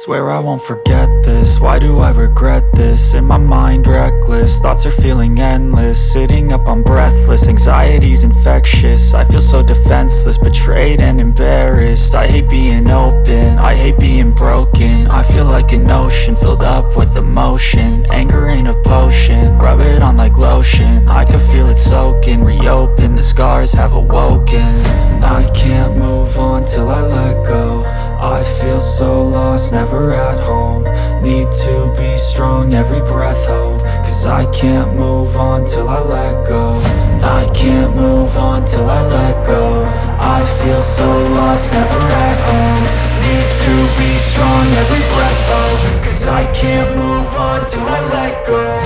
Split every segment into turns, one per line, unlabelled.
Swear I won't forget this, why do I regret this? In my mind reckless, thoughts are feeling endless. Sitting up I'm breathless, anxiety's infectious. I feel so defenseless, betrayed and embarrassed. I hate being open, I hate being broken. I feel like an ocean filled up with emotion. Anger ain't a potion, rub it on like lotion. I can feel it soaking, reopen, the scars have awoken. I can't move on till I let go. I feel so lost, never at home. Need to be strong, every breath hope. Cause I can't move on till I let go. I can't move on till I let go. I feel so lost, never at home. Need to be strong, every breath hope. Cause I can't move on till I let go.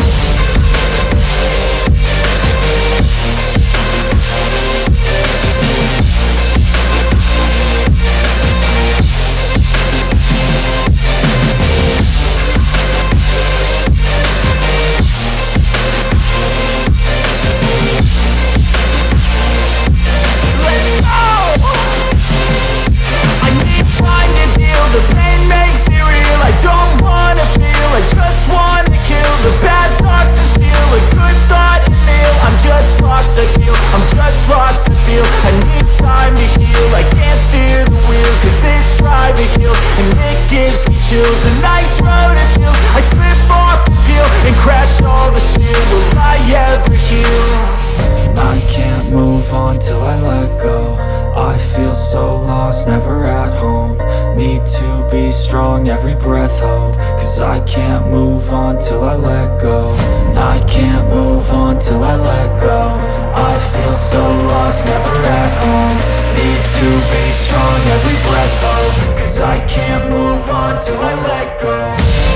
I'm just lost to feel. I need time to heal. I can't steer the wheel, cause this driving kills. And it gives me chills. A nice road to feel. I slip off the peel and crash all the steel. Will I ever heal? I can't move on till I let go. I feel so lost, never at home. Need to be strong, every breath hope. Cause I can't move on till I let go. I can't move on till I let go. I feel so lost, never at home. Need to be strong, every breath hope. Cause I can't move on till I let go.